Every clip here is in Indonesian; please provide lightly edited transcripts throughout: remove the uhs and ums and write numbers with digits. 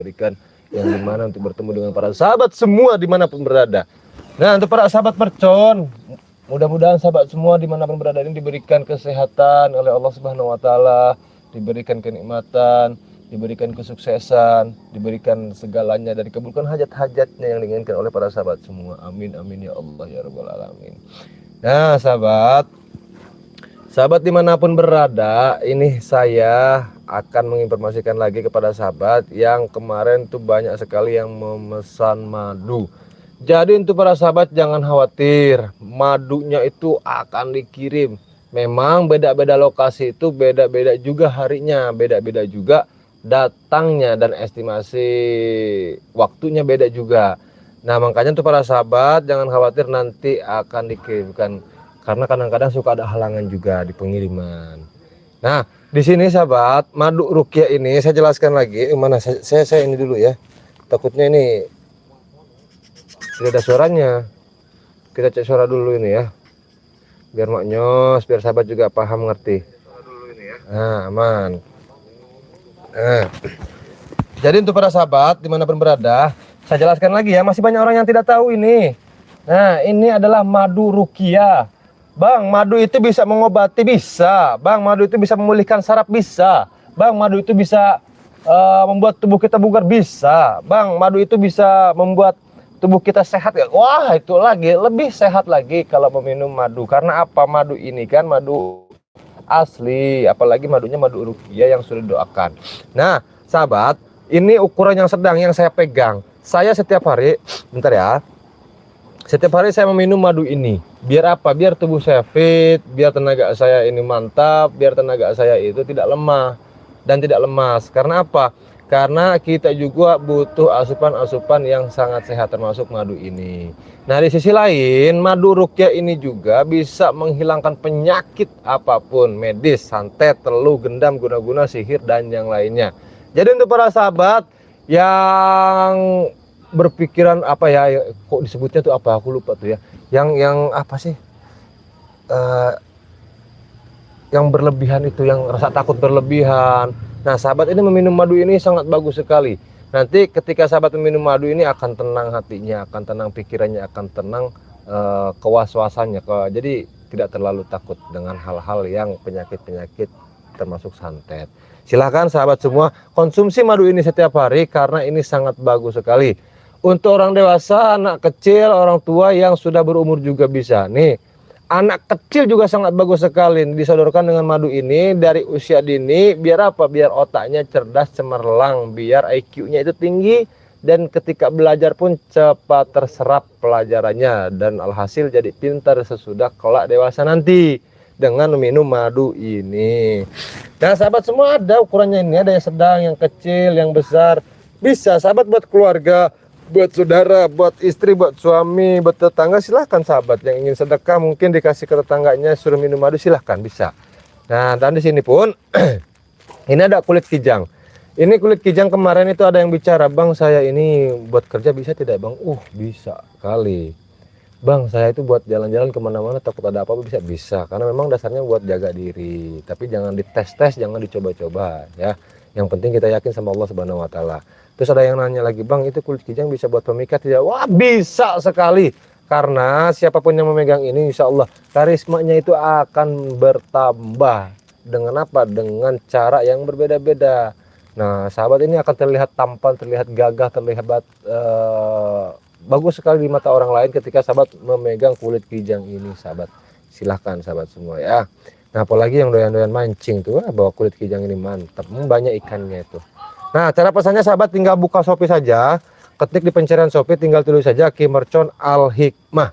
diberikan yang dimana untuk bertemu dengan para sahabat semua dimanapun berada. Nah, untuk para sahabat mercon, mudah-mudahan sahabat semua dimanapun berada ini diberikan kesehatan oleh Allah Subhanahu Wa Taala, diberikan kenikmatan, diberikan kesuksesan, diberikan segalanya dan dikabulkan hajat-hajatnya yang diinginkan oleh para sahabat semua. Amin amin ya Allah ya Rabbal Alamin. Nah, sahabat dimanapun berada, ini saya akan menginformasikan lagi kepada sahabat yang kemarin tuh banyak sekali yang memesan madu. Jadi untuk para sahabat jangan khawatir, madunya itu akan dikirim. Memang beda-beda lokasi itu beda-beda juga harinya, beda-beda juga datangnya dan estimasi waktunya beda juga. Nah makanya untuk para sahabat jangan khawatir nanti akan dikirimkan. Karena kadang-kadang suka ada halangan juga di pengiriman. Nah, di sini sahabat, madu rukyah ini saya jelaskan lagi. Mana saya ini dulu ya. Takutnya ini tidak ada suaranya. Kita cek suara dulu ini ya. Biar maknyos, biar sahabat juga paham ngerti. Nah, aman. Nah, jadi untuk para sahabat dimanapun berada, saya jelaskan lagi ya. Masih banyak orang yang tidak tahu ini. Nah, ini adalah madu rukyah. Bang, madu itu bisa mengobati, bisa. Bang, madu itu bisa memulihkan saraf, bisa. Bang, madu itu bisa membuat tubuh kita bugar, bisa. Bang, madu itu bisa membuat tubuh kita sehat. Wah, itu lagi lebih sehat lagi kalau meminum madu. Karena apa? Madu ini kan madu asli, apalagi madunya madu rukyah yang sudah didoakan. Nah, sahabat, ini ukuran yang sedang yang saya pegang. Saya setiap hari, bentar ya. Setiap hari saya meminum madu ini. Biar apa? Biar tubuh saya fit, biar tenaga saya ini mantap, biar tenaga saya itu tidak lemah dan tidak lemas. Karena apa? Karena kita juga butuh asupan-asupan yang sangat sehat termasuk madu ini. Nah, di sisi lain, madu rukyah ini juga bisa menghilangkan penyakit apapun, medis, santet, teluh, gendam, guna-guna, sihir dan yang lainnya. Jadi untuk para sahabat yang berpikiran apa ya, kok disebutnya tuh apa, aku lupa tuh ya, yang apa sih, yang berlebihan itu, yang rasa takut berlebihan. Nah sahabat ini meminum madu ini sangat bagus sekali. Nanti ketika sahabat meminum madu ini akan tenang hatinya, akan tenang pikirannya, akan tenang kewaswasannya, jadi tidak terlalu takut dengan hal-hal yang penyakit-penyakit termasuk santet. Silahkan sahabat semua konsumsi madu ini setiap hari karena ini sangat bagus sekali. Untuk orang dewasa, anak kecil, orang tua yang sudah berumur juga bisa. Nih, anak kecil juga sangat bagus sekali disodorkan dengan madu ini dari usia dini. Biar apa? Biar otaknya cerdas, cemerlang, biar IQ-nya itu tinggi dan ketika belajar pun cepat terserap pelajarannya dan alhasil jadi pintar sesudah kelak dewasa nanti dengan minum madu ini. Nah, sahabat semua ada ukurannya ini, ada yang sedang, yang kecil, yang besar. Bisa sahabat buat keluarga, buat saudara, buat istri, buat suami, buat tetangga, silahkan sahabat yang ingin sedekah mungkin dikasih ke tetangganya suruh minum madu, silahkan bisa. Nah, dan di sini pun ini ada kulit kijang. Ini kulit kijang kemarin itu ada yang bicara, bang saya ini buat kerja bisa tidak bang? Bisa kali. Bang saya itu buat jalan-jalan kemana-mana takut ada apa-apa, bisa. Karena memang dasarnya buat jaga diri. Tapi jangan dites-tes, jangan dicoba-coba ya. Yang penting kita yakin sama Allah Subhanahu Wa Taala. Terus ada yang nanya lagi, bang itu kulit kijang bisa buat pemikat tidak? Wah bisa sekali. Karena siapapun yang memegang ini insya Allah karismanya itu akan bertambah. Dengan apa? Dengan cara yang berbeda-beda. Nah sahabat ini akan terlihat tampan, terlihat gagah, terlihat bagus sekali di mata orang lain ketika sahabat memegang kulit kijang ini sahabat. Silahkan sahabat semua ya. Nah apalagi yang doyan-doyan mancing tuh, bawa kulit kijang ini mantap, banyak ikannya itu. Nah cara pesannya sahabat tinggal buka Shopee saja, ketik di pencarian Shopee tinggal tulis saja Ki Mercon Al Hikmah.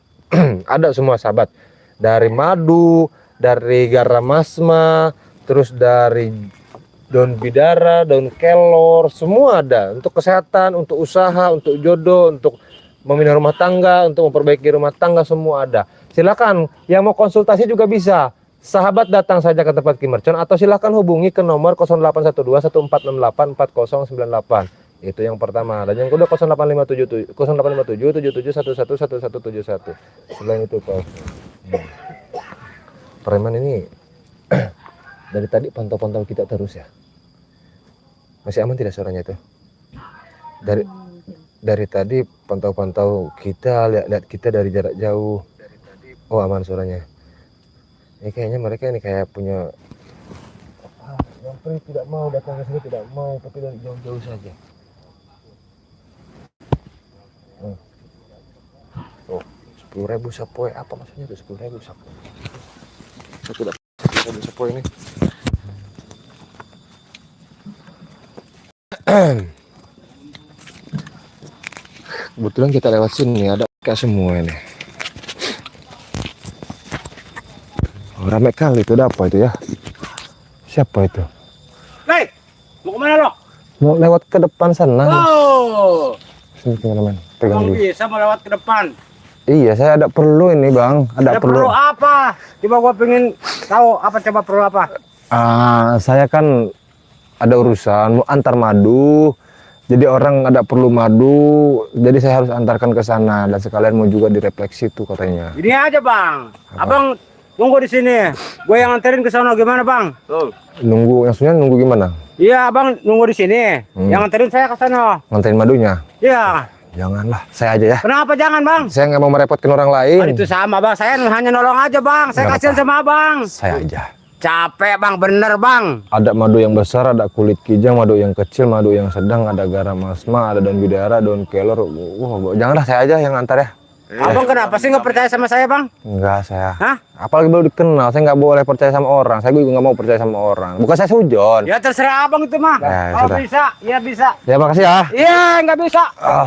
Ada semua sahabat, dari madu, dari garam masma, terus dari daun bidara, daun kelor, semua ada. Untuk kesehatan, untuk usaha, untuk jodoh, untuk membina rumah tangga, untuk memperbaiki rumah tangga, semua ada. Silakan yang mau konsultasi juga bisa. Sahabat datang saja ke tempat Ki Mercon atau silahkan hubungi ke nomor 0812 1468 4098. Itu yang pertama. Dan yang kedua 0857 7711111171. Selain itu Pak. Preman ini dari tadi pantau-pantau kita terus ya. Masih aman tidak suaranya itu? Dari tadi pantau-pantau kita, lihat kita dari jarak jauh. Oh, aman suaranya. Ini kayaknya mereka ini kayak punya yang tidak mau datang ke sini, tidak mau, tapi dari jauh-jauh saja. Oh, 10.000 sapoe, apa maksudnya tuh 10.000 sapoe? Satu dapat 10.000 sapoe ini. Kebetulan kita lewat sini ada kayak semua ini. Oh, ramai kali itu, ada apa itu ya? Siapa itu? Hei, mau kemana lo? Mau lewat ke depan sana. Oh, Sini teman-teman, pegang kamu dulu. bisa melewat ke depan. Iya, saya ada perlu ini bang, Ada perlu apa? Coba gua pengen tahu apa, coba perlu apa? Saya kan ada urusan mau antar madu. Jadi orang ada perlu madu, jadi saya harus antarkan ke sana dan sekalian mau juga direfleksi tuh katanya. Ini aja bang, abang tunggu di sini. Gue yang anterin ke sana, gimana bang? Tuh. Nunggu, maksudnya nunggu gimana? Iya abang nunggu di sini. Yang anterin saya ke sana. Nganterin madunya? Iya. Janganlah, saya aja ya. Kenapa jangan bang? Saya nggak mau merepotkan orang lain. Itu sama bang, saya hanya nolong aja bang. Saya Nggak kasihan apa. sama abang. Saya aja. Capek bang, bener bang. Ada madu yang besar, ada kulit kijang, madu yang kecil, madu yang sedang, ada garam asma, ada daun bidara, daun kelor. Wah, janganlah, saya aja yang antar ya. Abang kenapa sih nggak percaya sama saya bang? Enggak, saya. Hah? Apalagi baru dikenal, saya nggak boleh percaya sama orang. Saya juga nggak mau percaya sama orang. Bukan saya sujon. Ya terserah abang itu mah. Ya, Kalau sudah. bisa, ya bisa. Ya makasih ya. Iya, nggak bisa.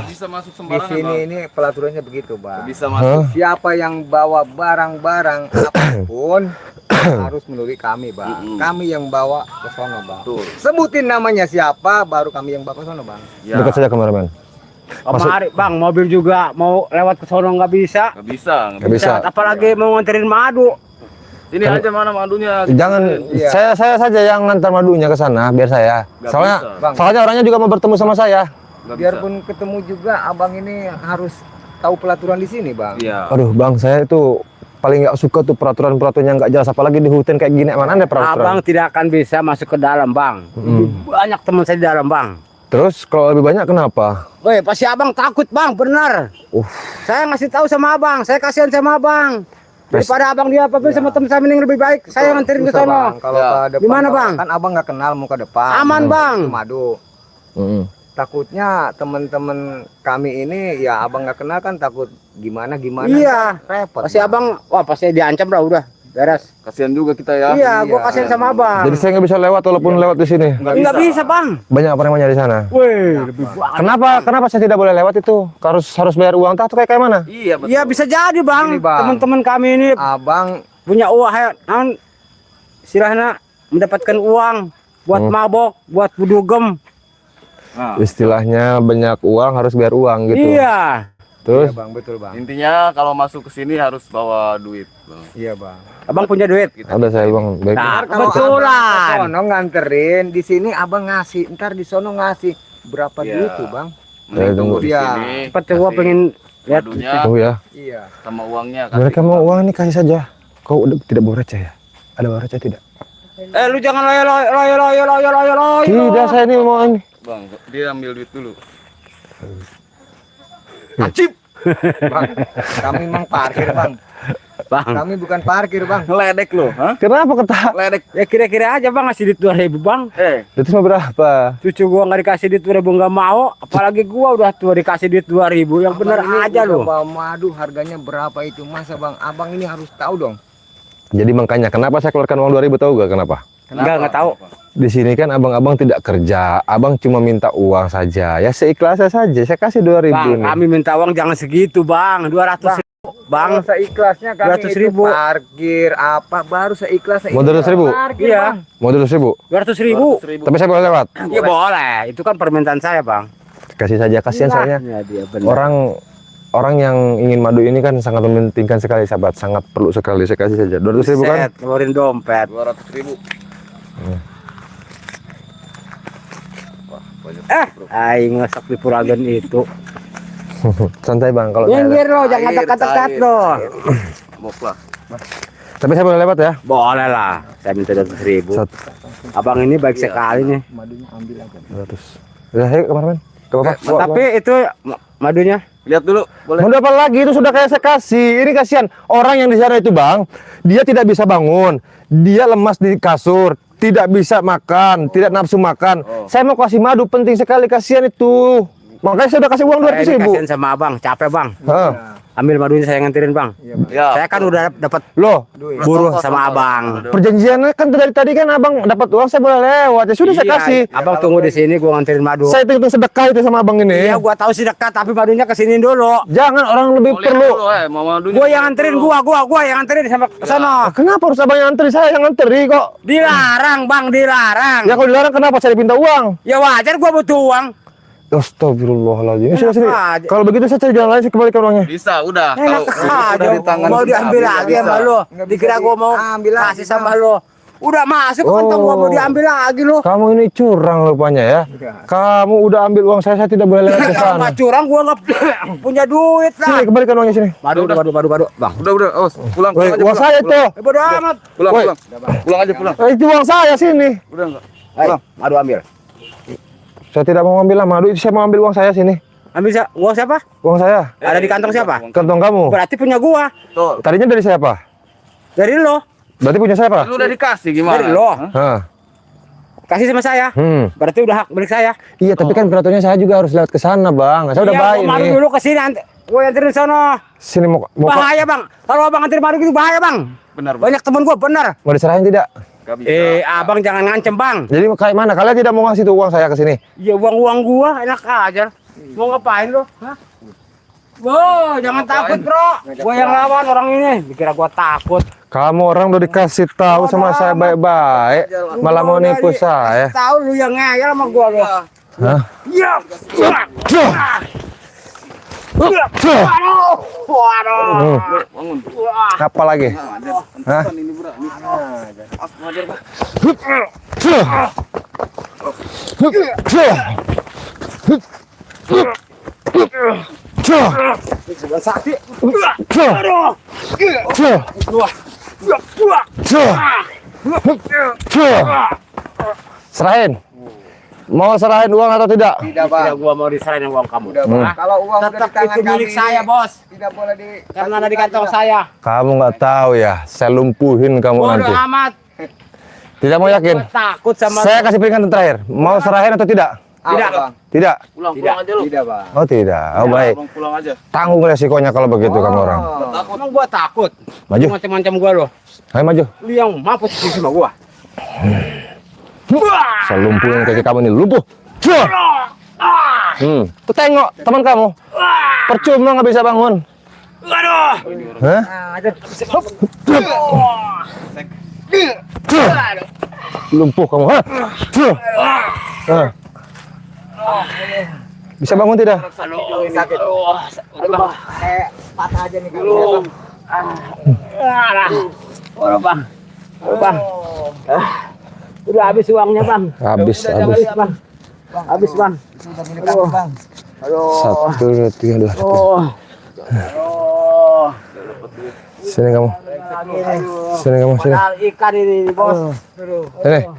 Bisa masuk Di sembarangan sini bang. ini pelaturannya begitu, Bang. Bisa masuk. Siapa yang bawa barang-barang apapun harus melalui kami, Bang. Kami yang bawa ke sono, Bang. Tuh. Sebutin namanya siapa, baru kami yang bawa ke sono, Bang. Ya. Dekat saja kameramen. Kemari bang, mobil juga mau lewat ke sono nggak bisa. Nggak bisa. Nggak bisa. Apalagi mau nganterin madu. Ini aja mana madunya. Jangan, Iya. saya saja yang ngantar madunya ke sana, biar saya. Nggak Soalnya, bisa. Bang. soalnya orangnya juga mau bertemu sama saya. Nggak bisa. Biarpun ketemu juga, abang ini harus tahu pelaturan di sini, Bang. Iya. Aduh bang, saya itu paling nggak suka tuh peraturan-peraturan yang nggak jelas, apalagi di hutan kayak gini. Mana ada peraturan? Abang tidak akan bisa masuk ke dalam bang. Banyak teman saya di dalam bang. Terus kalau lebih banyak kenapa? Woi, pasti abang takut bang, benar. Saya ngasih tahu sama abang, saya kasihan sama abang. Daripada abang dia apa sama teman saya, mending lebih baik saya nganterin ke Susah, sana. Bang. Kalau Ya. ke depan, Gimana, kalau- Bang? Kan abang nggak kenal muka depan. Aman, Bang. Itu madu. Takutnya teman-teman kami ini ya abang nggak kenal kan takut gimana Iya. repot. Pasti abang, wah pasti diancam lah udah. Beres. Kasihan juga kita ya. Iya, gua kasihan sama abang. Jadi saya nggak bisa lewat walaupun lewat di sini. Nggak bisa bang. Banyak premannya di sana. Wih, lebih banyak. Kenapa saya tidak boleh lewat itu? Harus bayar uang tah tuh kayak mana? Iya betul. Iya bisa jadi bang. Ini, Bang. Teman-teman kami ini Abang punya uang, istilahnya mendapatkan uang buat mabok, buat budugem. Nah, Istilahnya banyak uang harus bayar uang gitu. Iya. Terus Iya, Bang, betul, Bang. intinya kalau masuk ke sini harus bawa duit bang. Iya, Bang. Abang punya duit. ada saya bang. Baik. Nah, Kalau kebetulan. abang ke sono nganterin, di sini abang ngasih, ntar di sono ngasih berapa Iya. duit tuh, Bang? Mending tunggu di Iya. sini. Cepat gua kasih pengen lihat. madunya Tunggu ya. Iya. sama uangnya. Mereka mau uang ini kasih saja. Kau tidak bawa receh ya? Ada bawa receh tidak? Lu jangan loyo. Tidak, saya ini mau ini. Bang, dia ambil duit dulu. Bang, kami memang parkir, Bang. Bang, Kami bukan parkir, Bang. Ngeledek lu, hah? Kenapa kata? Ledek. ya kira-kira aja bang ngasih duit 2.000 bang. Itu cuma berapa? Cucu gua nggak dikasih duit 2.000 nggak mau, apalagi gua udah tua dikasih duit 2.000. Yang bener Abang ini aja udah lu. bawa madu harganya berapa itu? Masa, Bang? Abang ini harus tahu dong. Jadi makanya kenapa saya keluarkan uang 2.000 tahu gak kenapa? Nggak tahu. Di sini kan abang-abang tidak kerja, abang cuma minta uang saja. Ya seikhlasnya saja. Saya kasih 2.000 Bang, nih. kami minta uang jangan segitu bang, 200.000 bang. Kalau seikhlasnya kami 200.000. itu parkir apa baru seikhlasnya. Mau 200.000? Parkir, Iya. Bang. Mau 200.000? 200.000. Tapi saya boleh lewat. Iya boleh, itu kan permintaan saya bang. Kasih saja, kasihan soalnya. Ya, dia bener. Orang yang ingin madu ini kan sangat mementingkan sekali, sahabat. Sangat perlu sekali. Saya kasih saja. 200.000 kan? Set, ngeluarin dompet. 200.000. Aing ngesek di Puragan itu. Santai bang. Kalau saya, Minggir lo, jangan dekat-dekat lo. Mok lah. tapi saya boleh lewat ya. Boleh lah, saya minta 200.000. Satu. Abang ini baik sekali nih. Madunya ambil aja. 200. Udah, ayo kameramen. Gak apa-apa. Tapi itu madunya. Lihat dulu, boleh. Mau dapat lagi itu sudah kayak saya kasih. Ini kasihan orang yang di sana itu bang, dia tidak bisa bangun, dia lemas di kasur, tidak bisa makan, tidak nafsu makan. Saya mau kasih madu, penting sekali, kasihan itu. Makanya saya udah kasih uang 200.000. Kasihan sama abang, capek bang. Hah. Ambil madunya saya nganterin bang. Ya. Saya kan udah dapat Loh, buruh sama abang. perjanjiannya kan dari tadi kan abang dapat uang, saya boleh lewat. Ya sudah saya Iya, kasih. Abang tunggu di sini, gua nganterin madu. Saya hitung sedekah itu sama abang ini. Iya, gua tahu sih dekat, tapi madunya kesini dulu. Jangan orang lebih Lihat perlu. dulu, mau madunya. Gua yang nganterin, gua yang nganterin sampai ke sana. Kenapa harus abang yang antri? Saya yang nganteri kok. Dilarang bang, dilarang. Ya kalau dilarang kenapa saya dipinta uang? Ya wajar gua butuh uang. Astagfirullahaladzim. Sudah sini. aja. Kalau begitu saya cari jalan lain, saya kembalikan uangnya. Bisa, udah. Enak Kalau aja, udah di tangan mau kita, diambil bisa, lagi bisa. sama lo. Nggak Dikira bisa gua mau diambil lagi, kasih sama Bang. lo. Udah masuk kantong gua, mau diambil lagi lo. Kamu ini curang rupanya ya. Kamu udah ambil uang saya tidak boleh lewat ke Kalau sana. nggak curang gua nggak punya duit lah. Sini, kembalikan uangnya sini. Madu, bang. Udah, awas, pulang, Woi, pulang aja, uang pulang. saya itu. Bodo amat. Pulang, Woi. pulang. Pulang aja, pulang. Itu uang saya sini. Udah enggak? Ayo, madu ambil. Saya tidak mau ambil lah madu, itu saya mau ambil uang saya sini. Ambil uang siapa? Uang saya. Ada di kantong siapa? Kantong kamu. Berarti punya gua. Betul. Tadinya dari siapa? Dari lo. Berarti punya siapa? Lu udah dikasih gimana? Dari lo. Hah? Hah. Kasih sama saya. Berarti udah hak milik saya. Iya, tapi kan peraturannya saya juga harus lewat ke sana, Bang. Saya udah Iya, baik gua madu nih. dulu ke sini, gua anterin sono. Sini mau Bahaya, Bang. Kalau abang anterin madu gitu bahaya, Bang. Benar, Bang. Banyak temen gua, bener. mau diserahin tidak? Gak bisa. Abang jangan ngancem, Bang. Jadi kayak mana? Kalian tidak mau ngasih tuh uang saya ke sini? Ya uang gua enak aja. Mau ngapain lo? Hah? Wow, jangan takut, Bro. Gua yang lawan orang ini. Dikira gua takut. Kamu orang udah dikasih tahu sama saya baik-baik, malah mau nipu saya. Tahu lu yang ngeyel sama gua lo. Hah? Iya. Waduh. Bangun. Apa lagi? Hah? Ini berat. Sakit. Serahin. Mau serahin uang atau tidak? Tidak, Tidak, Bang. gua mau diserahin uang kamu. Udah, Bang. Kalau uang udah Tetap di tangan itu milik kami, saya, Bos. tidak boleh di Karena ada di kantong saya. Kamu nggak tahu ya, saya lumpuhin kamu Bodoh nanti. amat. Tidak mau yakin? Gua takut sama Saya kasih peringatan terakhir. Mau serahin atau tidak? Tidak. Bang. Tidak. Pulang, Tidak. pulang aja lu. Tidak, Bang. Oh tidak. Oh baik. Bang, pulang aja. Tanggung resikonya kalau begitu kamu orang. Takut. Emang gua takut. Maju. Macam-macam gua loh. Ayo maju. Lu yang mampus di sama gua. Saya lumpuhin kaki kamu ini lumpuh. Tuh tengok teman kamu. Percuma nggak bisa bangun. Aduh. Hah? Lumpuh kamu. Hah? Hah? Bisa bangun tidak? Sakit. Kayak patah aja nih kaki. Waduh, Bang. Bang. Udah habis uangnya, Bang. Habis. Bang. Habis, Bang. Sudah milik kami, Bang. Aduh. 1, 2, 3, 2. Oh. Sini kamu. Sini kamu sini. Padahal ikan ini, Bos. Sini.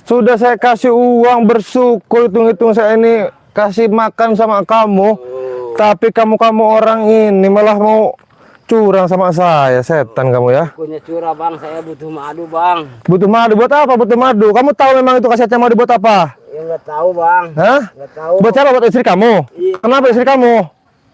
Sudah saya kasih uang bersyukur, hitung-hitung saya ini kasih makan sama kamu, tapi kamu orang ini malah mau curang sama saya, setan kamu ya. Punya curah, Bang. Saya butuh madu, Bang. Butuh madu buat apa? Butuh madu. Kamu tahu memang itu kasetnya madu buat apa? Ya nggak tahu, Bang. Hah? Nggak tahu. Buat siapa? Buat istri kamu? Iya. Kenapa istri kamu?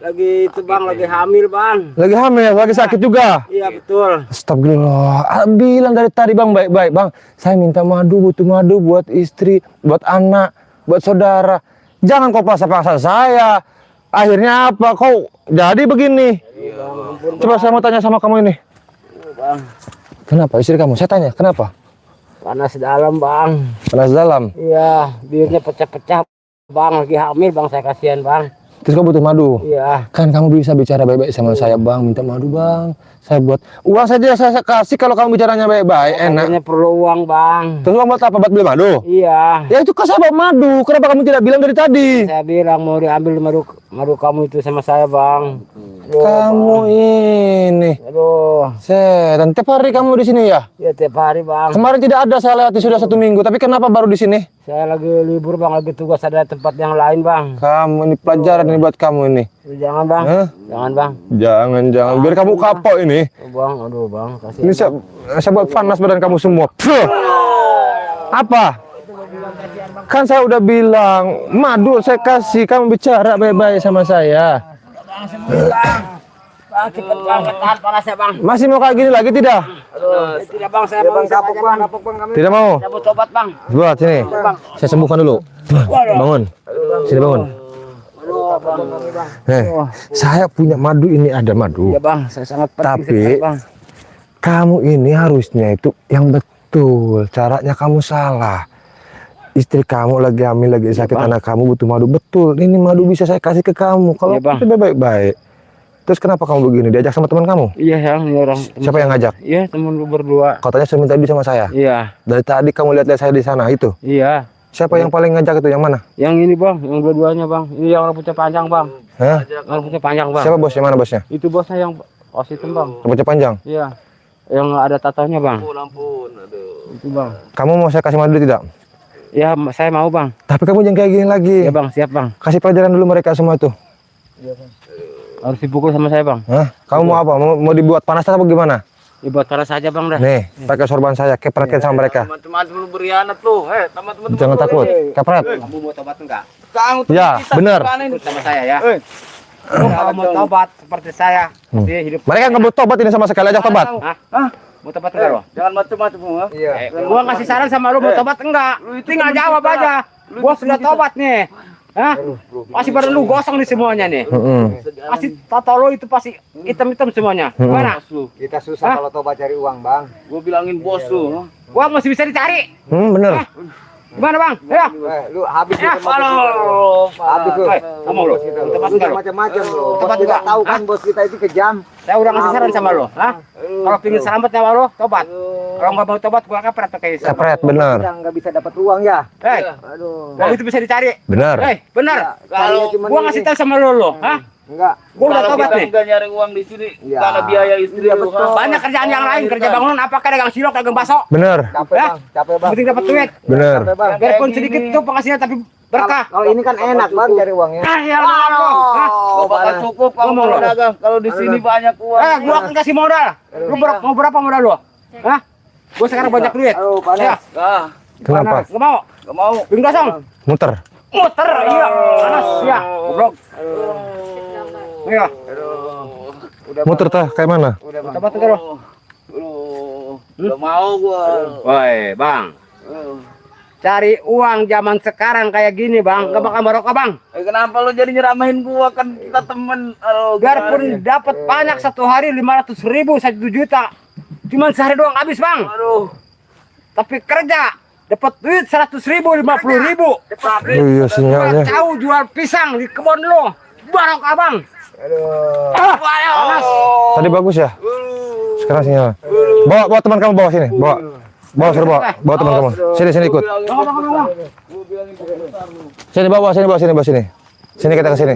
Lagi itu, Bang. Lagi hamil, Bang. Lagi hamil, lagi sakit juga. Iya, betul. Astagfirullah. Bilang dari tadi Bang baik-baik Bang. Saya minta madu, butuh madu buat istri, buat anak, buat saudara. Jangan kau paksa-paksa saya. Akhirnya apa? Kau jadi begini. Coba saya mau tanya sama kamu ini. Bang. Kenapa istri kamu? Saya tanya, kenapa? Panas dalam, Bang. Panas dalam. Iya, bibirnya pecah-pecah, Bang. Lagi hamil, Bang. Saya kasihan, Bang. Terus kau butuh madu. Iya. Kan kamu bisa bicara baik-baik sama saya Bang. Minta madu Bang. Saya buat uang saja saya kasih kalau kamu bicaranya baik-baik. Enak. Katanya perlu uang, Bang. Terus uang buat apa? Buat beli madu? Iya. Ya itu kan saya bawa madu. Kenapa kamu tidak bilang dari tadi? Saya bilang mau diambil madu kamu itu sama saya, Bang. Kamu ini. Aduh. Dan tiap hari kamu di sini ya? Ya tiap hari bang. Kemarin tidak ada, saya lewati sudah 1 minggu. Tapi kenapa baru di sini? Saya lagi libur bang, lagi tugas ada tempat yang lain bang. Kamu ini pelajaran ini buat kamu ini. Jangan bang, Hah? jangan bang. Jangan. Biar kamu kapok ini. Oh, bang, aduh bang, kasih. Ini saya buat panas badan kamu semua. Pfuh. Apa? Kan saya udah bilang, madu saya kasih, kamu bicara baik-baik sama saya. Bang, cepet banget tahan panasnya bang. Masih mau kayak gini lagi tidak? Aduh, tidak bang, saya mau Kapok bang kami. Tidak mau? Saya mau tobat bang. Buat sini. Saya sembuhkan dulu. Bangun. Sini bangun. Aduh bang. Saya punya madu ini, ada madu. Ya bang, saya sangat penting Tapi sekali, bang. kamu ini harusnya itu yang betul. Caranya kamu salah. Istri kamu lagi hamil, lagi sakit, anak kamu butuh madu. Betul, ini madu bisa saya kasih ke kamu. Kalau Iya, Bang. sudah baik-baik. Terus kenapa kamu begini? Diajak sama teman kamu? Iya yang ini orang. Siapa yang ngajak? Iya temen lu berdua. Katanya suruh minta duit sama saya. Iya, Dari tadi kamu lihat-lihat saya di sana, itu. iya. Siapa yang paling ngajak itu? Yang mana? Yang ini bang, yang dua-duanya bang. Ini yang rambutnya panjang bang. Hah? Yang rambutnya panjang bang. Siapa bosnya? Mana bosnya? Itu bosnya yang os itu bang. Rambutnya panjang. Iya. Yang ada tatonya bang. Ampun, aduh. Itu bang. Kamu mau saya kasih madu tidak? Ya saya mau bang. Tapi kamu jangan kayak gini lagi. Ya bang, siap bang. Kasih pelajaran dulu mereka semua tuh. Harus dipukul sama saya bang. Hah? Kamu mau apa? Mau dibuat panas atau gimana? Ya buat keras saja bang dah. Nih, pakai sorban saya, kepretkan sama mereka. Teman-teman lu berianat lu. Teman-teman. Jangan takut, kepret. Kamu mau tobat enggak? Kamu Ya, benar. Ikut sama saya ya. Kalau mau tobat seperti saya, dia hidup. Mereka nggak butuh tobat ini sama sekali, ajak tobat. Hah? Mau tobat enggak lo? Jangan macam-macam lu. Iya. Gua ngasih saran sama lu mau tobat enggak? Tinggal jawab aja. Gua sudah tobat nih. Hah? Masih pada lu gosong nih semuanya nih. Pasti tato lu itu pasti hitam-hitam semuanya. Gimana? Kita susah kalau tobat cari uang bang. Gua bilangin bos lu. Gua masih bisa dicari. Bener. Gimana bang? Ya. Lu habis Ya, itu habis lu. Kamu lu. Tobat enggak lu? Macam-macam lu. Tobat Tobat enggak? tidak tahu kan bos kita itu kejam. Saya udah ngasih saran sama lu. Hah? Kalau pingin selamat nyawa lu, tobat. Kalau nggak mau tobat, gua kapret pakai saya. Kepret, bener. Kita nggak bisa dapat uang ya. Aduh. Uang itu bisa dicari. Bener. Benar. Kalau Gua ngasih tahu sama lu. Hah? enggak. Gua udah tobat nih. Enggak nyari uang di sini Iya. karena biaya istri Iya, lu. betul. Banyak kerjaan yang lain, kerja bangunan, apakah dagang cilok, dagang bakso. Bener. Capek bang, capek bang. Penting dapat duit. Bener. Capek bang. Biarpun sedikit tuh penghasilan tapi berkah. Kalau ini kan enak bang cari uangnya. Ah, ya Allah. Hah? Gak bakal cukup kalau Ngomong mau lu. dagang. Kalau di sini banyak uang. Gua akan kasih modal. Lu mau berapa modal lu? Hah? Gua sekarang banyak duit. Aduh Ya, panas. Ah, Kenapa? enggak mau. gak mau. Pingin kosong. Muter. Muter, iya. Panas, ya. Goblok. Iya. Muter tah, kayak mana? Tobat enggak lu? Gak mau gua. Woi, Bang. Cari uang zaman sekarang kayak gini, Bang. Enggak bakal barokah, Bang. Kenapa lu jadi nyeramahin gua, kan kita temen. Aduh, Biarpun dapat banyak satu hari 500.000, 1 juta. Cuman sehari doang habis, Bang. Aduh. Tapi kerja dapat duit 100.000, 50.000. Iya sinyalnya. Tahu jual pisang di kebun lo. Barokah, Bang. Panas. Tadi bagus ya? Sekarang sinyal. Bawa teman kamu bawa sini, bawa. Bawa suruh bawa teman kamu. Sini ikut. Sini bawa sini. Sini kita ke sini.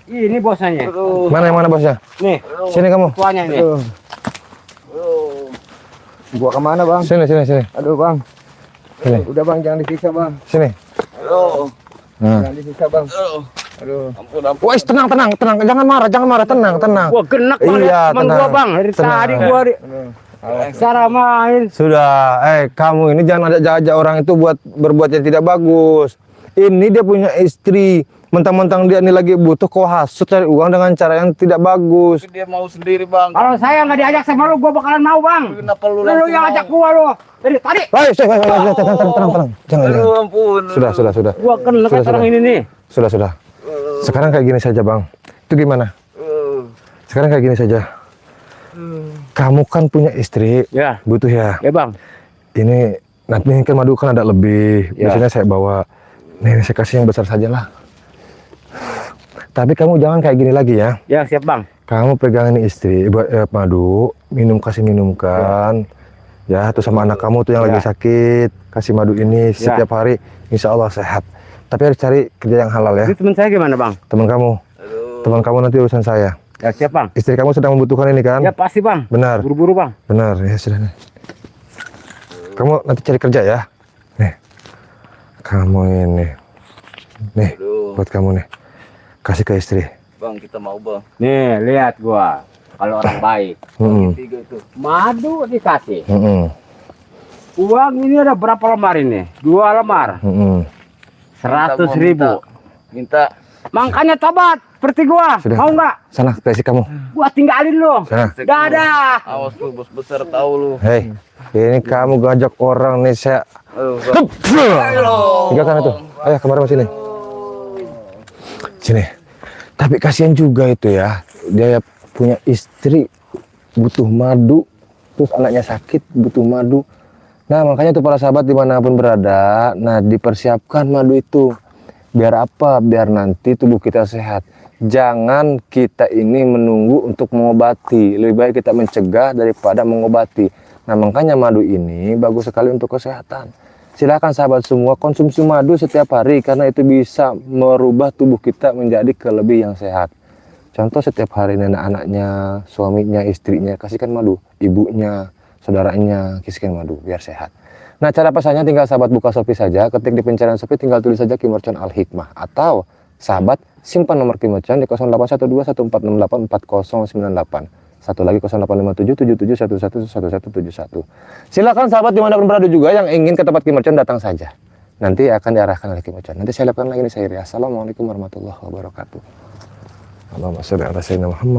Ini bosnya. Mana yang mana bosnya? Nih, Sini kamu. tuanya ini. Gua kemana bang? Sini. Aduh bang. Sini. Udah bang jangan disiksa bang. Sini. Aduh. Nah. Jangan disiksa bang. Aduh. Aduh. Ampun. Wes tenang. Jangan marah, tenang. Gua genek banget Iya, teman tenang. gua, Bang. Dari Tenang. tadi gua cara main. Sudah, kamu ini jangan ajak-ajak orang itu buat berbuat yang tidak bagus. Ini dia punya istri, mentang-mentang dia ini lagi butuh, kau hasut cari uang dengan cara yang tidak bagus. Dia mau sendiri bang. Kalau saya nggak diajak sama lu, gua bakalan mau, Bang. Kenapa lu Lu langsung yang mau? ajak gua lu. Dari tadi Tenang. Jangan. Aduh ampun. Sudah. gua genek Sudah. orang ini nih. Sudah. Sekarang kayak gini saja, Bang. Itu gimana? Sekarang kayak gini saja. Kamu kan punya istri, Ya. butuh ya. Ya, Bang. Ini nanti kan madu kan ada lebih. Ya. Biasanya saya bawa. Nih saya kasih yang besar saja lah. Tapi kamu jangan kayak gini lagi ya. Ya, siap, Bang. Kamu pegang ini istri buat madu, kasih minumkan. Ya, tuh sama anak kamu tuh yang lagi sakit, kasih madu ini setiap hari, insya Allah sehat. Tapi harus cari kerja yang halal ya. Ini teman saya gimana, Bang? Teman kamu. Teman kamu nanti urusan saya. Ya siap bang. Istri kamu sedang membutuhkan ini kan? Ya pasti bang. Benar. Buru-buru bang. Benar, ya sudah nih. Kamu nanti cari kerja ya. Nih. Kamu ini. Nih, buat kamu nih. Kasih ke istri. Bang, kita mau bang. Nih lihat gua. Kalau orang baik. Mm-mm. 3 itu. Madu dikasih. Mm-mm. Uang ini ada berapa lembar ini? 2 lembar. Mm-mm. 100.000. Minta. Makanya tobat seperti gua. Sudah. Mau nggak? Sana, ke istri kamu. Gua tinggalin lu. Sana. Dadah. Awas lu, bos besar tahu lu. Hei, ini kamu ngajak orang nih saya. Bang. Tinggalkan itu. Ayo kemarin sini. Sini. Tapi kasihan juga itu ya. Dia punya istri butuh madu, terus anaknya sakit butuh madu. Nah makanya tuh para sahabat dimanapun berada, nah dipersiapkan madu itu. Biar apa? Biar nanti tubuh kita sehat. Jangan kita ini menunggu untuk mengobati. Lebih baik kita mencegah daripada mengobati. Nah makanya madu ini bagus sekali untuk kesehatan. Silakan sahabat semua konsumsi madu setiap hari karena itu bisa merubah tubuh kita menjadi lebih yang sehat. Contoh setiap hari anak-anaknya, suaminya, istrinya kasihkan madu, ibunya, saudaranya kasihkan madu biar sehat. Nah cara pesannya tinggal sahabat buka Shopee saja, ketik di pencarian Shopee tinggal tulis saja Kim Merchant Al Hikmah atau sahabat simpan nomor Kim Merchant di 081214684098. Satu lagi 085777111171. Silakan sahabat dimanapun berada juga yang ingin ke tempat Kim Merchant datang saja. Nanti akan diarahkan oleh Kim Merchant. Nanti saya lakukan lagi nih saya. Assalamualaikum warahmatullahi wabarakatuh. Allahumma sholli ala sayyidina Muhammad.